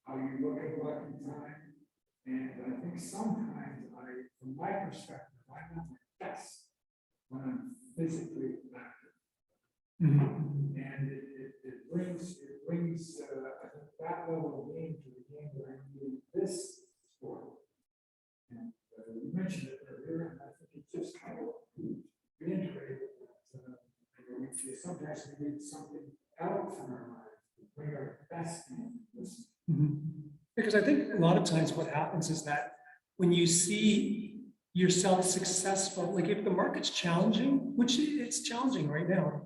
how you look at blocking time, and I think sometimes from my perspective, I'm not my best when I'm physically active. Mm-hmm. And it brings I think that level of game to the game that I need this sport. And you mentioned it earlier, and I think it just kind of reiterated that sometimes we need something out from our lives to bring our best in this. Mm-hmm. Because I think a lot of times what happens is that when you see yourself successful, like if the market's challenging, which it's challenging right now.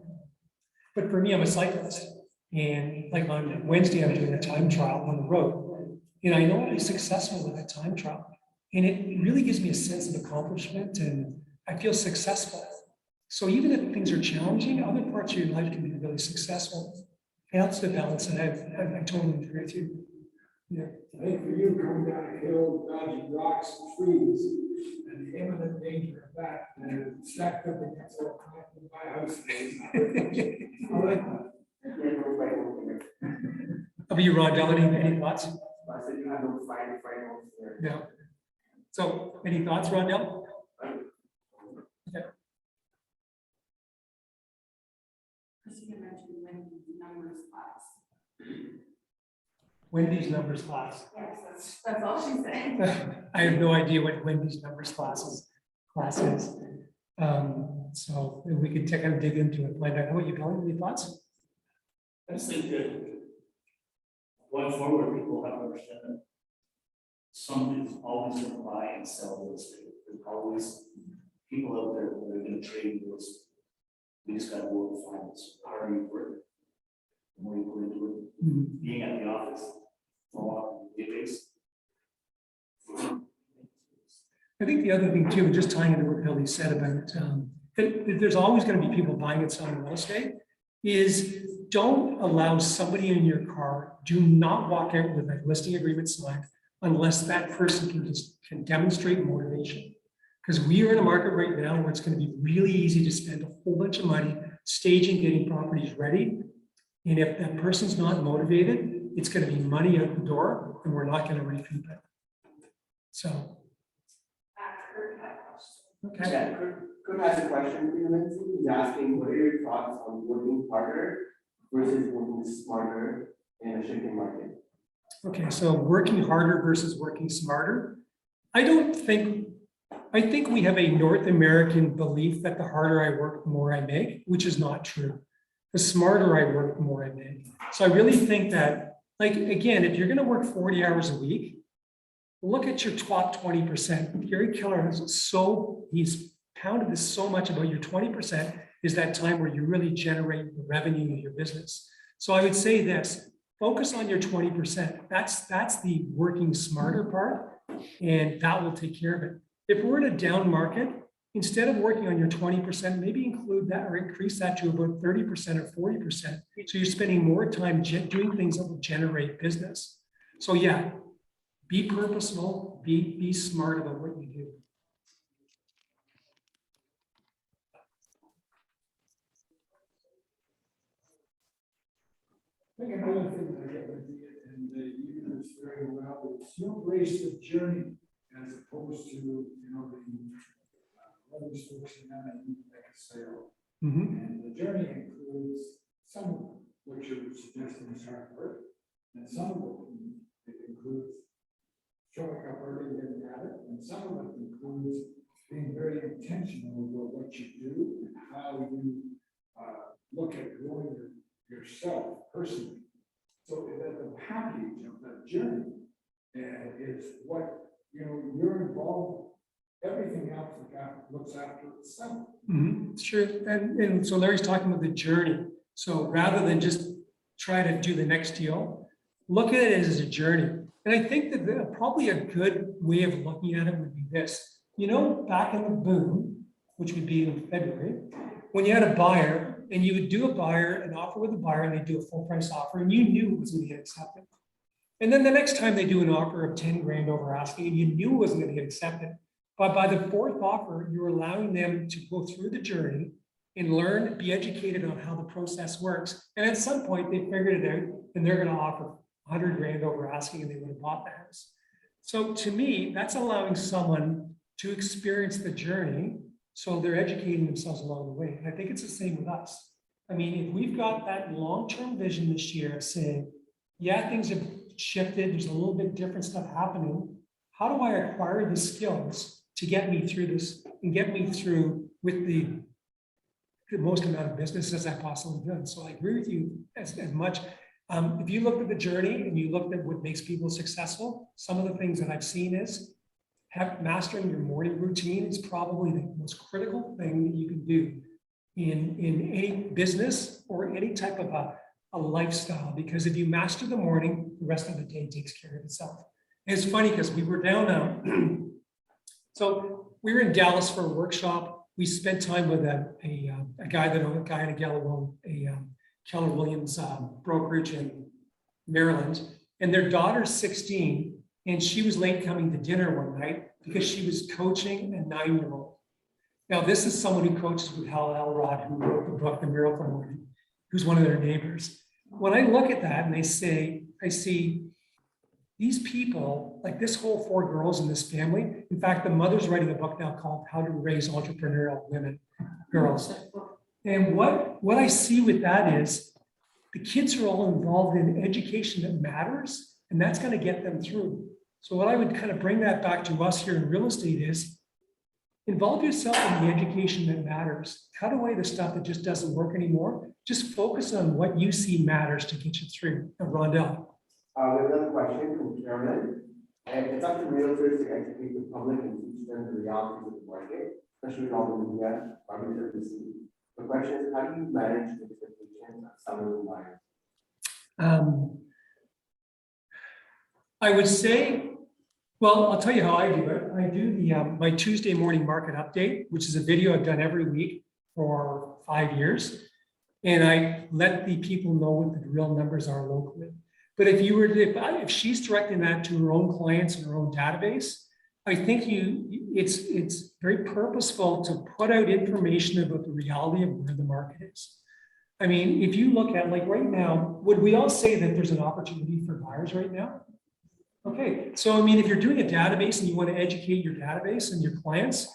But for me, I'm a cyclist. And like on Wednesday, I'm doing a time trial on the road. And I know I'll be successful with that time trial. And it really gives me a sense of accomplishment and I feel successful. So even if things are challenging, other parts of your life can be really successful. It helps to balance, and I totally agree with you. Yeah. I think for you, coming down a hill, dodging rocks and trees, and the imminent danger of that, and stacked up against what my house is. I like that. How about you, Rondell? Any thoughts? I said you have no fight there. Yeah. So, any thoughts, Rondell? Okay. Christina mentioned Wendy's numbers class. Wendy's numbers class. Yes, that's all she said. I have no idea what Wendy's numbers class is. So we could kind of dig into it. Find out. How about you, Colin? Any thoughts? I just think that going forward, people have to understand that somebody's always going to buy and sell real estate. There's always people out there that are gonna trade real estate. We just gotta work with finance. The harder you work, the more you put into it. Being at the office for a while, days. I think the other thing too, just tying into what Billy said about, that there's always going to be people buying and selling real estate, is don't allow somebody in your car, do not walk out with a listing agreement signed unless that person can demonstrate motivation. Because we are in a market right now where it's going to be really easy to spend a whole bunch of money staging, getting properties ready. And if that person's not motivated, it's going to be money out the door and we're not going to recoup it. So. Okay. Yeah, Kurt has a question for you, Lindsay. He's asking, what are your thoughts on working harder versus working smarter in a shifting market? Okay, so working harder versus working smarter. I think we have a North American belief that the harder I work, the more I make, which is not true. The smarter I work, the more I make. So I really think that, like, again, if you're going to work 40 hours a week, look at your top 20%. Gary Keller he's pounded this so much about your 20% is that time where you really generate the revenue of your business. So I would say this, focus on your 20%. That's the working smarter part, and that will take care of it. If we're in a down market, instead of working on your 20%, maybe include that or increase that to about 30% or 40%. So you're spending more time doing things that will generate business. So yeah, be purposeful, be smart about what you do. I think another thing that I get with you, and you do this very well, is you embrace the journey as opposed to, the others folks in that need to make a sale. And the journey includes some of what you're suggesting is hard work, and some of it includes showing up early and getting at it, and some of it includes being very intentional about what you do and how you look at growing yourself personally. So that the package of that journey is what, you're involved, everything else looks after itself. It's true. And so Larry's talking about the journey. So rather than just try to do the next deal, look at it as a journey. And I think that probably a good way of looking at it would be this. Back in the boom, which would be in February, when you had a buyer and you would do an offer with a buyer and they do a full price offer and you knew it was going to get accepted. And then the next time they do an offer of 10 grand over asking and you knew it wasn't going to get accepted. But by the fourth offer, you're allowing them to go through the journey and learn, be educated on how the process works. And at some point they figured it out and they're going to offer 100 grand over asking and they would have bought the house. So to me, that's allowing someone to experience the journey. So they're educating themselves along the way. And I think it's the same with us. I mean, if we've got that long-term vision this year saying, yeah, things have shifted, there's a little bit different stuff happening. How do I acquire the skills to get me through this and get me through with the most amount of business as I possibly can? So I agree with you as much. If you looked at the journey and you looked at what makes people successful, some of the things that I've seen is mastering your morning routine is probably the most critical thing that you can do in any business or any type of a lifestyle, because if you master the morning, the rest of the day takes care of itself. And it's funny because we were down, so we were in Dallas for a workshop. We spent time with a guy in a Keller Williams brokerage in Maryland, and their daughter's 16. And she was late coming to dinner one night because she was coaching a 9-year-old. Now, this is someone who coaches with Hal Elrod, who wrote the book, The Miracle Morning, who's one of their neighbors. When I look at that and I see these people, like this whole 4 girls in this family. In fact, the mother's writing a book now called How to Raise Entrepreneurial Girls. And what I see with that is the kids are all involved in education that matters, and that's going to get them through. So what I would kind of bring that back to us here in real estate is involve yourself in the education that matters. Cut away the stuff that just doesn't work anymore. Just focus on what you see matters to get you through. Rondell. We have another question from Carolyn. And it's up to realtors to educate the public and teach them the realities of the market. especially with all the media, probably the busy. The question is, how do you manage the expectations of sellers and buyers? I would say, well, I'll tell you how I do it. I do the my Tuesday morning market update, which is a video I've done every week for 5 years. And I let the people know what the real numbers are locally. But if you were to, if she's directing that to her own clients and her own database, I think it's very purposeful to put out information about the reality of where the market is. I mean, if you look at like right now, would we all say that there's an opportunity for buyers right now? Okay, so I mean, if you're doing a database and you want to educate your database and your clients,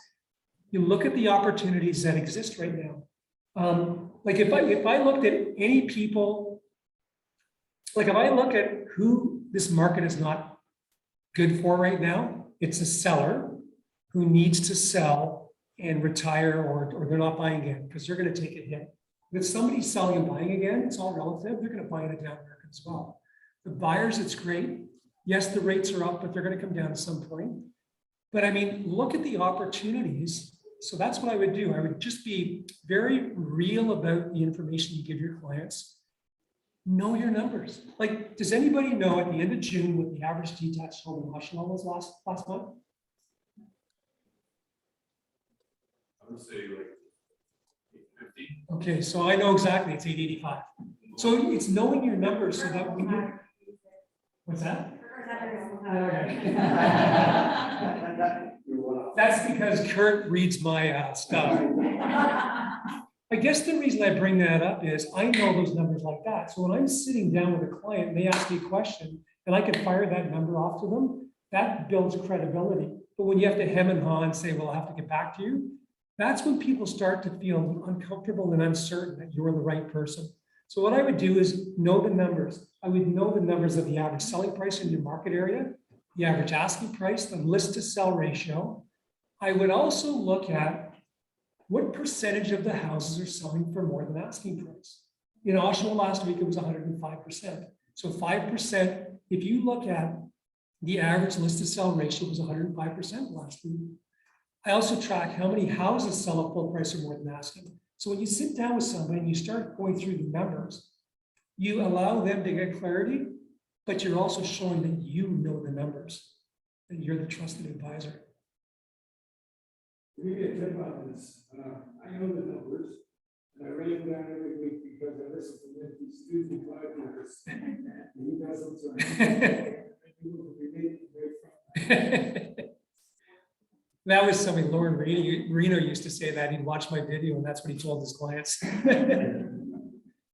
you look at the opportunities that exist right now. Like if I looked at any people, like if I look at who this market is not good for right now, it's a seller who needs to sell and retire, or they're not buying again because they're going to take a hit. If somebody's selling and buying again, it's all relative. They're going to buy in a down market as well. The buyers, it's great. Yes, the rates are up, but they're going to come down at some point. But I mean, look at the opportunities. So that's what I would do. I would just be very real about the information you give your clients. Know your numbers. Like, does anybody know at the end of June what the average detached home in Oshawa was last month? I would say like 850. Okay, so I know exactly it's 885. So it's knowing your numbers so that when you, what's that? That's because Kurt reads my stuff. I guess the reason I bring that up is I know those numbers like that. So when I'm sitting down with a client and they ask me a question and I can fire that number off to them, that builds credibility. But when you have to hem and haw and say, well, I'll have to get back to you, that's when people start to feel uncomfortable and uncertain that you're the right person. So what I would do is know the numbers. I would know the numbers of the average selling price in your market area, the average asking price, the list to sell ratio. I would also look at what percentage of the houses are selling for more than asking price. In Oshawa last week, it was 105%. So 5%, if you look at the average list to sell ratio was 105% last week. I also track how many houses sell at full price or more than asking. So when you sit down with somebody and you start going through the numbers, you allow them to get clarity, but you're also showing that you know the numbers, that you're the trusted advisor. Give me a tip on this. I know the numbers, and I write them down every week because I listen to Lindsay's Tuesday podcast. And he does them, so That was something Lauren Reno used to say, that he'd watch my video and that's what he told his clients.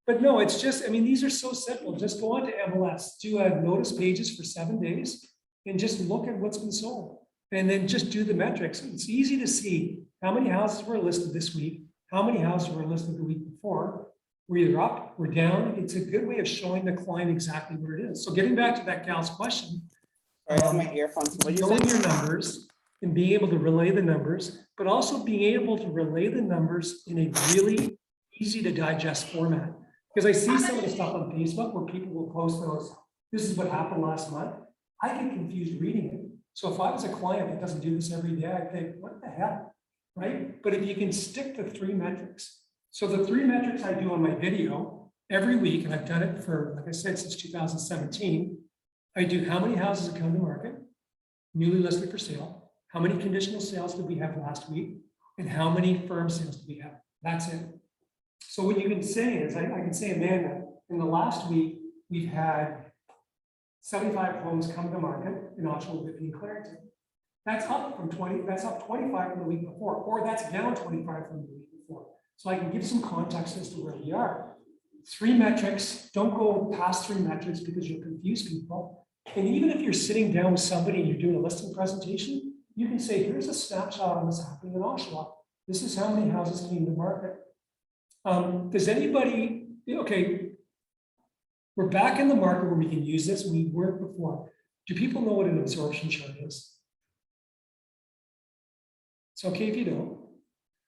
But no, it's just, I mean, these are so simple. Just go on to MLS, do a notice pages for 7 days and just look at what's been sold. And then just do the metrics. It's easy to see how many houses were listed this week, how many houses were listed the week before. We're either up, we're down. It's a good way of showing the client exactly where it is. So getting back to that gal's question, my earphones. What do you knowing say? your numbers and being able to relay the numbers, but also being able to relay the numbers in a really easy to digest format. Because I see some of the stuff on Facebook where people will post those, this is what happened last month. I get confused reading it. So if I was a client that doesn't do this every day, I'd think, what the heck, right? But if you can stick to 3 metrics. So the 3 metrics I do on my video every week, and I've done it for, like I said, since 2017, I do how many houses have come to market, newly listed for sale, how many conditional sales did we have last week, and how many firm sales did we have? That's it. So what you can say is, I can say, Amanda, in the last week, we've had 75 homes come to market in Oshawa, Whitby, and Clarington. That's up from 20, that's up 25 from the week before, or that's down 25 from the week before. So I can give some context as to where we are. 3 metrics, don't go past 3 metrics because you'll confuse people. And even if you're sitting down with somebody and you're doing a listing presentation, you can say, here's a snapshot on what's happening in Oshawa. This is how many houses came to market. Does anybody, okay, we're back in the market where we can use this. We weren't before. Do people know what an absorption chart is? It's okay if you don't.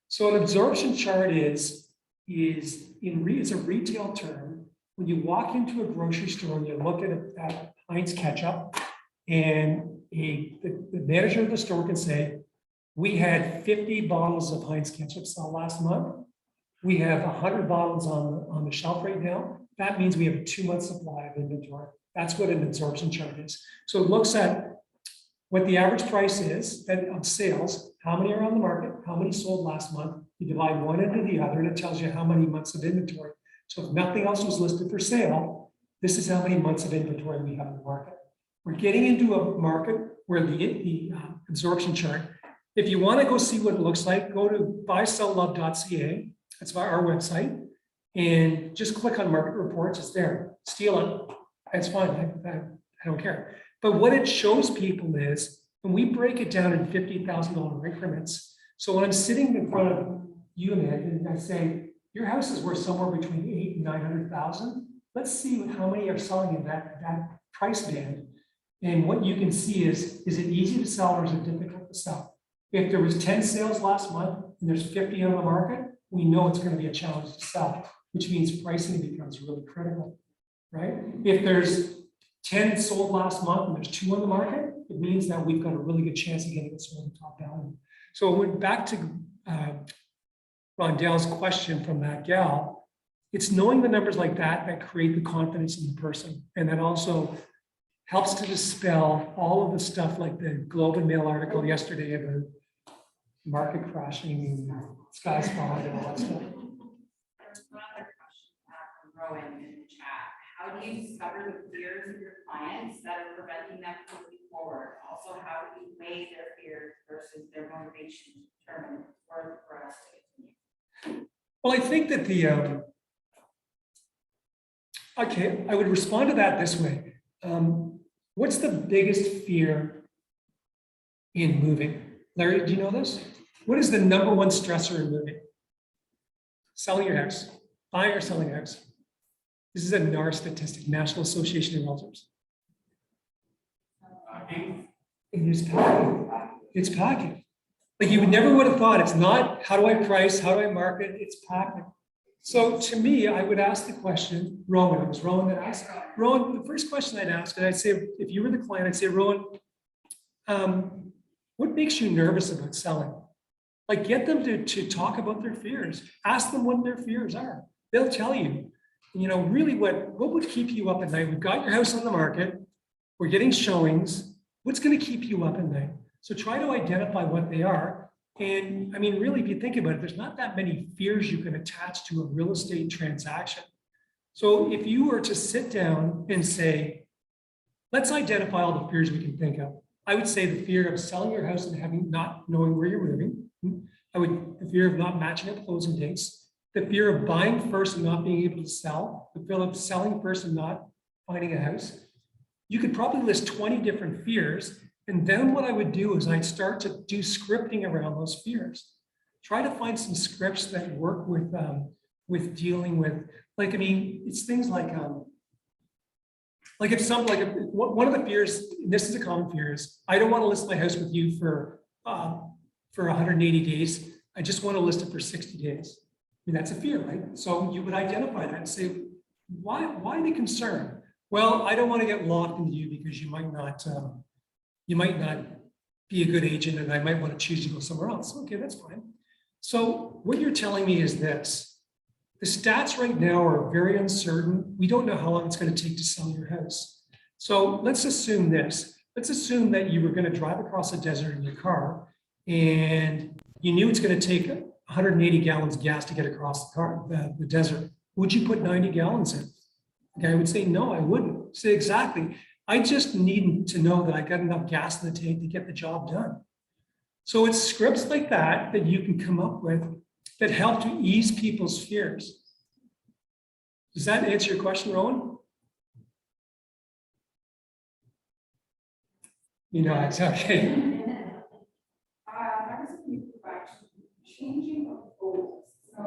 So an absorption chart is a retail term. When you walk into a grocery store and you look at Heinz ketchup, and the manager of the store can say, We had 50 bottles of Heinz ketchup sell last month. We have 100 bottles on the shelf right now. That means we have a 2-month supply of inventory. That's what an absorption chart is. So it looks at what the average price is that of sales, how many are on the market, how many sold last month. You divide one into the other, and it tells you how many months of inventory. So if nothing else was listed for sale, this is how many months of inventory we have in the market. We're getting into a market where the absorption chart, if you want to go see what it looks like, go to buysellove.ca. That's our website. And just click on market reports. It's there. Steal it. That's fine. I don't care. But what it shows people is, when we break it down in $50,000 increments. So when I'm sitting in front of you, Amanda, and I say, your house is worth somewhere between 800,000 and 900,000. Let's see how many are selling in that price band. And what you can see is it easy to sell or is it difficult to sell? If there was 10 sales last month and there's 50 on the market, we know it's going to be a challenge to sell, which means pricing becomes really critical, right? If there's 10 sold last month and there's 2 on the market, it means that we've got a really good chance of getting it sold at top value. So I went back to Rondell's question from that gal. It's knowing the numbers like that create the confidence in the person. And that also helps to dispel all of the stuff like the Globe and Mail article yesterday about market crashing and skies falling and all that stuff. There's another question from Rowan in the chat. How do you discover the fears of your clients that are preventing them from moving forward? Also, how do you weigh their fears versus their motivation to determine if it's worth for us to continue? Well, I think that okay, I would respond to that this way. What's the biggest fear in moving? Larry, do you know this? What is the number one stressor in moving? Selling your house, buying or selling a house. This is a NAR statistic, National Association of Realtors. It is packing. It's packing. Like you would never would have thought. It's not how do I price, how do I market? It's packing. So to me, I would ask the question, Rowan, it was Rowan that asked. Rowan, the first question I'd ask, and I'd say, if you were the client, I'd say, Rowan, what makes you nervous about selling? Like get them to talk about their fears. Ask them what their fears are. They'll tell you, really what would keep you up at night? We've got your house on the market. We're getting showings. What's going to keep you up at night? So try to identify what they are. And I mean, really, if you think about it, there's not that many fears you can attach to a real estate transaction. So if you were to sit down and say, let's identify all the fears we can think of. I would say the fear of selling your house and not knowing where you're moving. The fear of not matching up closing dates. The fear of buying first and not being able to sell. The fear of selling first and not finding a house. You could probably list 20 different fears. And then what I would do is I'd start to do scripting around those fears. Try to find some scripts that work with dealing with, it's things like one of the fears, this is a common fear, is I don't want to list my house with you for 180 days. I just want to list it for 60 days. I mean, that's a fear, right? So you would identify that and say, why the concern? Well, I don't want to get locked into you because you might not be a good agent and I might want to choose to go somewhere else. Okay, that's fine. So what you're telling me is this. The stats right now are very uncertain. We don't know how long it's going to take to sell your house. So let's assume this. Let's assume that you were going to drive across the desert in your car and you knew it's going to take 180 gallons of gas to get across the desert. Would you put 90 gallons in? Okay, I would say, no, I wouldn't. Say exactly. I just need to know that I got enough gas in the tank to get the job done. So it's scripts like that that you can come up with that help to ease people's fears. Does that answer your question, Rowan? It's okay. I was thinking about changing of goals. So,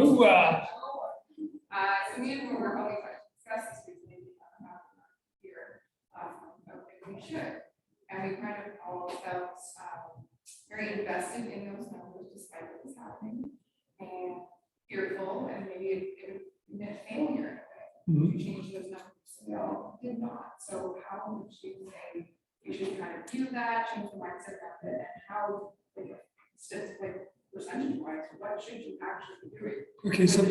Ooh, so we were probably discussed this recently here. We should, and we kind of all felt very invested in those numbers despite what was happening, and fearful, and maybe it failure. To change those numbers. So we all did not not. So how much do you think you should kind of do that, change the mindset of it, and how, like, statistically, percentage wise, what should you actually be doing? Okay, so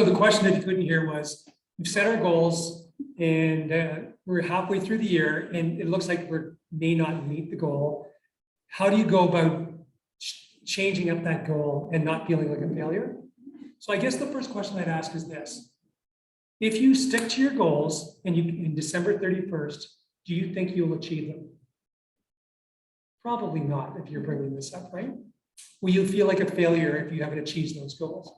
the question, if you couldn't hear, was we've set our goals and we're halfway through the year and it looks like we may not meet the goal. How do you go about changing up that goal and not feeling like a failure? So I guess the first question I'd ask is this. If you stick to your goals and you in December 31st, do you think you'll achieve them? Probably not if you're bringing this up, right? Will you feel like a failure if you haven't achieved those goals?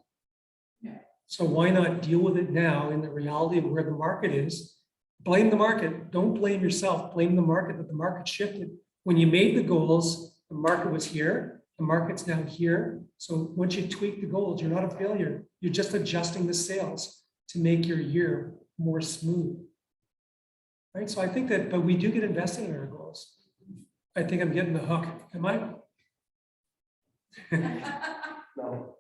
Yeah. So why not deal with it now in the reality of where the market is? Blame the market. Don't blame yourself. Blame the market that the market shifted. When you made the goals, the market was here. The market's now here. So once you tweak the goals, you're not a failure. You're just adjusting the sales to make your year more smooth. Right? So I think that, but we do get invested in our goals. I think I'm getting the hook. Am I? No.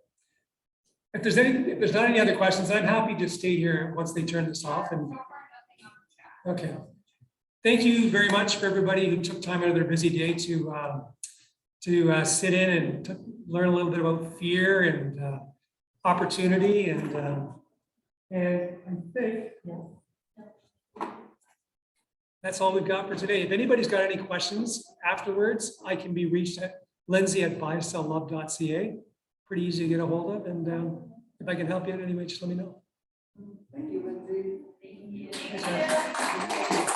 If there's not any other questions, I'm happy to stay here once they turn this off. And okay. Thank you very much for everybody who took time out of their busy day to sit in and to learn a little bit about fear and opportunity and I think that's all we've got for today. If anybody's got any questions afterwards, I can be reached at lindsay@buysellove.ca. Pretty easy to get a hold of. And if I can help you in any way, just let me know. Thank you, Lindsay. Thank you.